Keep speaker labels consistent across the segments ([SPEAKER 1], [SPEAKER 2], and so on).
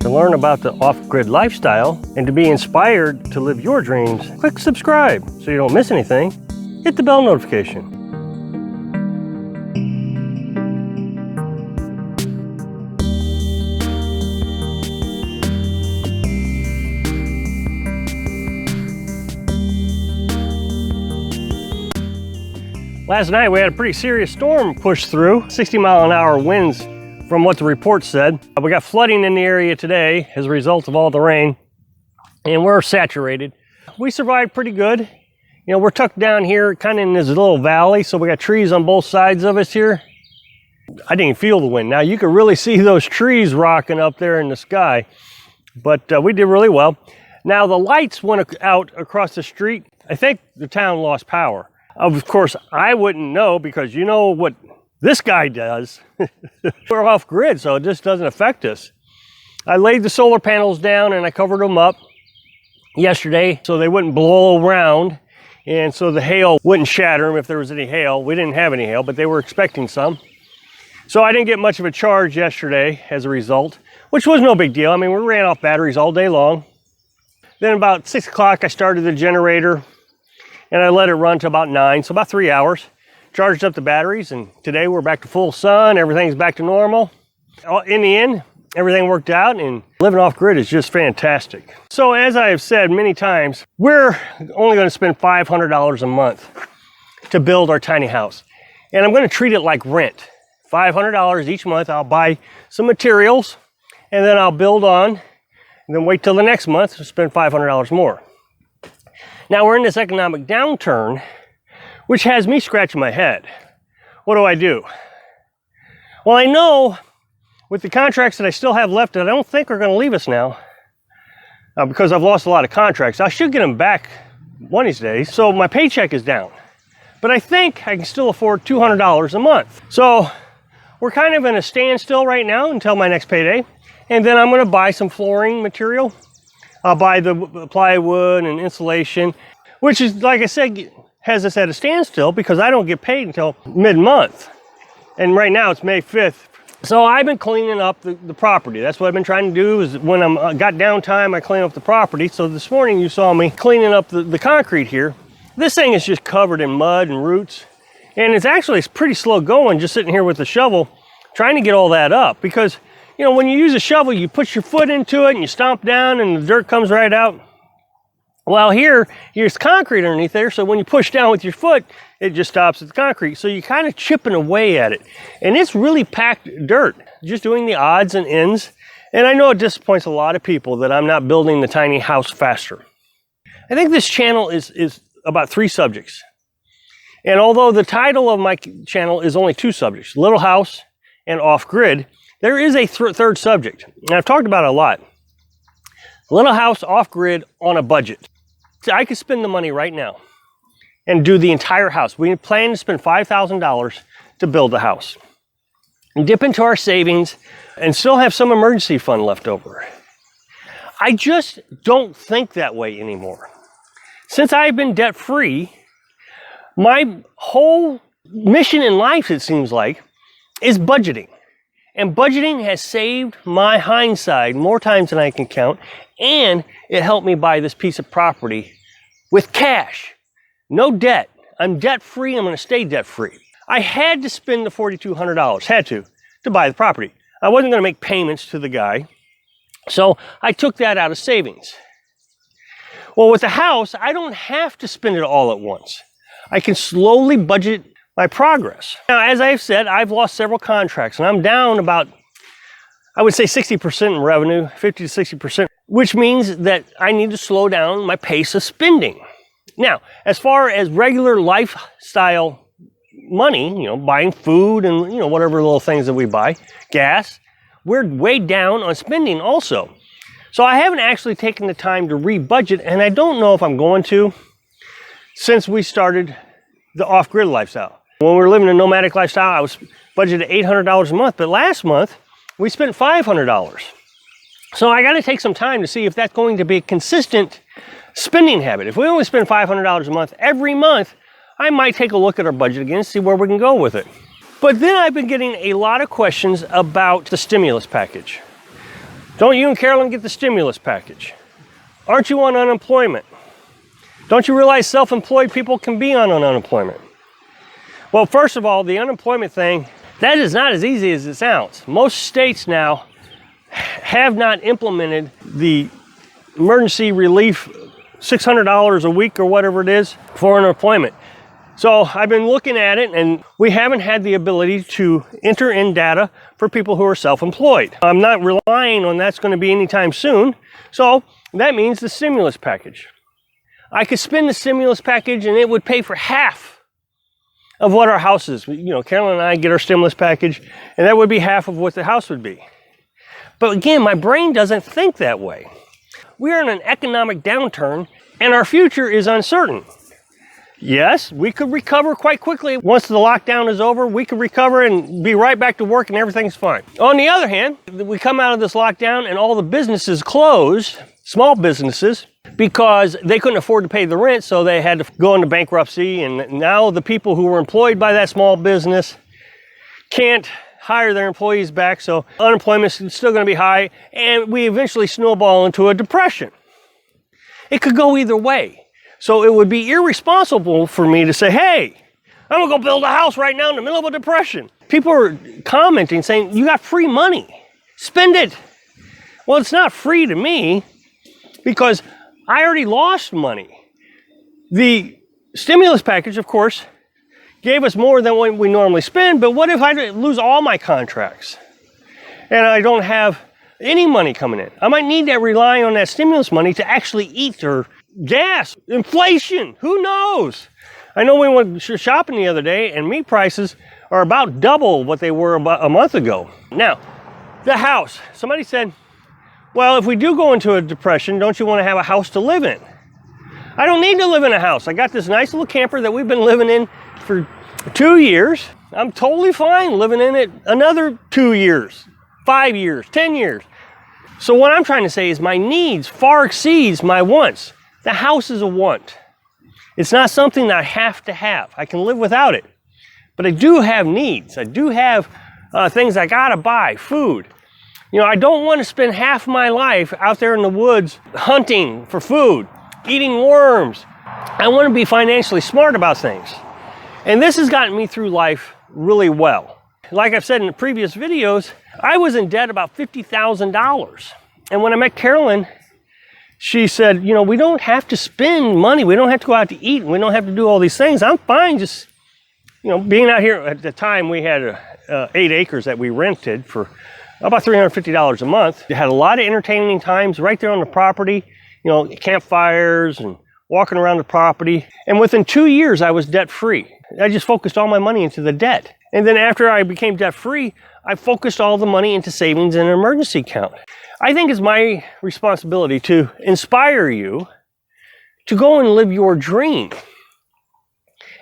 [SPEAKER 1] To learn about the off-grid lifestyle and to be inspired to live your dreams, click subscribe so you don't miss anything. Hit the bell notification. Last night we had a pretty serious storm push through, 60-mile-an-hour winds from what the report said. We got flooding in the area today as a result of all the rain, and we're saturated. We survived pretty good. You know, we're tucked down here kind of in this little valley, so we got trees on both sides of us here. I didn't even feel the wind. Now you can really see those trees rocking up there in the sky, but we did really well. Now the lights went out across the street. I think the town lost power. Of course, I wouldn't know because you know what this guy does. We're off grid, so it just doesn't affect us. I laid the solar panels down and I covered them up yesterday so they wouldn't blow around and so the hail wouldn't shatter them if there was any hail. We didn't have any hail, but they were expecting some. So I didn't get much of a charge yesterday as a result, which was no big deal. I mean, we ran off batteries all day long. Then about 6 o'clock, I started the generator and I let it run to about 9, so about 3 hours. Charged up the batteries, and today we're back to full sun. Everything's back to normal. In the end, everything worked out, and living off grid is just fantastic. So as I have said many times, we're only going to spend $500 a month to build our tiny house. And I'm going to treat it like rent. $500 each month. I'll buy some materials, and then I'll build on, and then wait till the next month to spend $500 more. Now we're in this economic downturn, which has me scratching my head. What do I do? Well, I know with the contracts that I still have left that I don't think are going to leave us now, because I've lost a lot of contracts. I should get them back one of these days, so my paycheck is down. But I think I can still afford $200 a month. So we're kind of in a standstill right now until my next payday, and then I'm going to buy some flooring material. I'll buy the plywood and insulation, which is, like I said, has us at a standstill because I don't get paid until mid-month. And right now it's May 5th. So I've been cleaning up the property. That's what I've been trying to do is when I'm got downtime, I clean up the property. So this morning you saw me cleaning up the concrete here. This thing is just covered in mud and roots. And it's pretty slow going just sitting here with the shovel trying to get all that up because you know, when you use a shovel, you put your foot into it and you stomp down and the dirt comes right out. Well, here's concrete underneath there, so when you push down with your foot, it just stops at the concrete. So you're kind of chipping away at it. And it's really packed dirt, just doing the odds and ends. And I know it disappoints a lot of people that I'm not building the tiny house faster. I think this channel is about 3 subjects. And although the title of my channel is only 2 subjects, Little House and Off-Grid, there is a third subject, and I've talked about it a lot. Little house off-grid on a budget. So I could spend the money right now and do the entire house. We plan to spend $5,000 to build the house. And dip into our savings and still have some emergency fund left over. I just don't think that way anymore. Since I've been debt-free, my whole mission in life, it seems like, is budgeting. And budgeting has saved my hindsight more times than I can count, and it helped me buy this piece of property with cash, no debt. I'm debt-free, I'm gonna stay debt-free. I had to spend the $4,200, had to buy the property. I wasn't gonna make payments to the guy, so I took that out of savings. Well, with the house, I don't have to spend it all at once. I can slowly budget my progress. Now, as I've said, I've lost several contracts and I'm down about, I would say 60% in revenue, 50 to 60%, which means that I need to slow down my pace of spending. Now, as far as regular lifestyle money, you know, buying food and, you know, whatever little things that we buy, gas, we're way down on spending also. So I haven't actually taken the time to re-budget, and I don't know if I'm going to since we started the off-grid lifestyle. When we were living a nomadic lifestyle, I was budgeted $800 a month, but last month we spent $500. So I got to take some time to see if that's going to be a consistent spending habit. If we only spend $500 a month every month, I might take a look at our budget again and see where we can go with it. But then I've been getting a lot of questions about the stimulus package. Don't you and Carolyn get the stimulus package? Aren't you on unemployment? Don't you realize self-employed people can be on unemployment? Well, first of all, the unemployment thing, that is not as easy as it sounds. Most states now have not implemented the emergency relief $600 a week or whatever it is for unemployment. So I've been looking at it, and we haven't had the ability to enter in data for people who are self-employed. I'm not relying on that's going to be anytime soon. So that means the stimulus package. I could spend the stimulus package and it would pay for half of what our house is. You know, Carolyn and I get our stimulus package, and that would be half of what the house would be. But again, my brain doesn't think that way. We are in an economic downturn, and our future is uncertain. Yes, we could recover quite quickly. Once the lockdown is over, we could recover and be right back to work and everything's fine. On the other hand, we come out of this lockdown and all the businesses closed, small businesses, because they couldn't afford to pay the rent, so they had to go into bankruptcy. And now the people who were employed by that small business can't hire their employees back, so unemployment is still going to be high, and we eventually snowball into a depression. It could go either way. So it would be irresponsible for me to say, hey, I'm gonna go build a house right now in the middle of a depression. People are commenting saying, you got free money, spend it. Well, it's not free to me because I already lost money. The stimulus package, of course, gave us more than what we normally spend, but what if I lose all my contracts and I don't have any money coming in? I might need to rely on that stimulus money to actually eat or gas, inflation, who knows? I know we went shopping the other day and meat prices are about double what they were about a month ago. Now, the house, somebody said, well, if we do go into a depression, don't you want to have a house to live in? I don't need to live in a house. I got this nice little camper that we've been living in for 2 years. I'm totally fine living in it another 2 years, 5 years, 10 years. So what I'm trying to say is my needs far exceeds my wants. The house is a want. It's not something that I have to have. I can live without it. But I do have needs. I do have things I gotta buy, food. You know, I don't want to spend half my life out there in the woods hunting for food, eating worms. I want to be financially smart about things. And this has gotten me through life really well. Like I've said in the previous videos, I was in debt about $50,000. And when I met Carolyn, she said, you know, we don't have to spend money. We don't have to go out to eat. We don't have to do all these things. I'm fine just, you know, being out here. At the time, we had 8 acres that we rented for about $350 a month. We had a lot of entertaining times right there on the property, you know, campfires and walking around the property. And within 2 years, I was debt-free. I just focused all my money into the debt. And then after I became debt-free, I focused all the money into savings and an emergency account. I think it's my responsibility to inspire you to go and live your dream.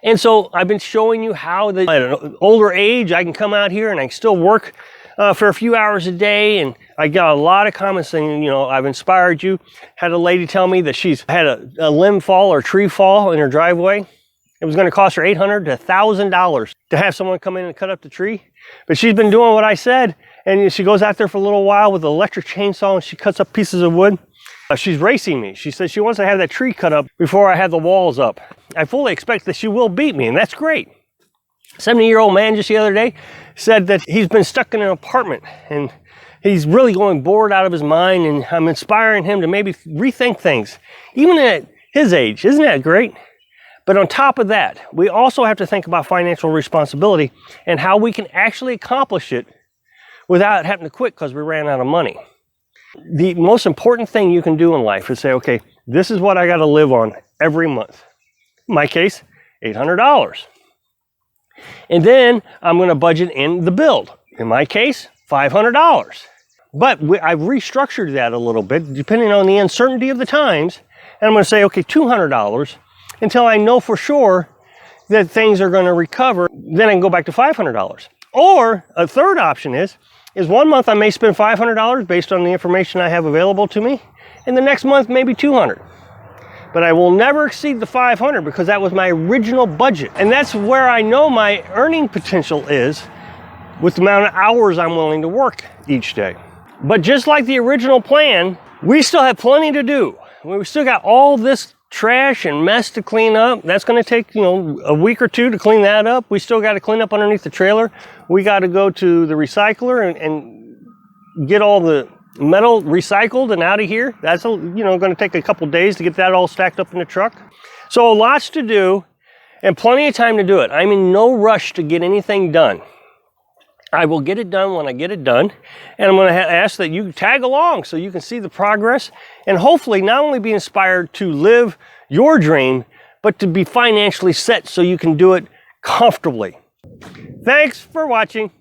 [SPEAKER 1] And so I've been showing you how at an older age, I can come out here and I can still work for a few hours a day. And I got a lot of comments saying, you know, I've inspired you. Had a lady tell me that she's had a limb fall or tree fall in her driveway. It was going to cost her $800 to $1,000 to have someone come in and cut up the tree. But she's been doing what I said. And she goes out there for a little while with an electric chainsaw and she cuts up pieces of wood. She's racing me. She says she wants to have that tree cut up before I have the walls up. I fully expect that she will beat me, and that's great. 70-year-old man just the other day said that he's been stuck in an apartment and he's really going bored out of his mind, and I'm inspiring him to maybe rethink things, even at his age. Isn't that great? But on top of that, we also have to think about financial responsibility and how we can actually accomplish it without having to quit because we ran out of money. The most important thing you can do in life is say, okay, this is what I got to live on every month. In my case, $800. And then I'm going to budget in the build. In my case, $500. But I've restructured that a little bit depending on the uncertainty of the times. And I'm going to say, okay, $200 until I know for sure that things are going to recover. Then I can go back to $500. Or a third option is 1 month I may spend $500 based on the information I have available to me, and the next month maybe $200. But I will never exceed the $500 because that was my original budget. And that's where I know my earning potential is with the amount of hours I'm willing to work each day. But just like the original plan, we still have plenty to do. We still got all this trash and mess to clean up. That's going to take, a week or two to clean that up. We still got to clean up underneath the trailer. We got to go to the recycler and get all the metal recycled and out of here. That's going to take a couple days to get that all stacked up in the truck. So lots to do and plenty of time to do it. I'm in no rush to get anything done. I will get it done when I get it done, and I'm going to ask that you tag along so you can see the progress and hopefully not only be inspired to live your dream, but to be financially set so you can do it comfortably. Thanks for watching.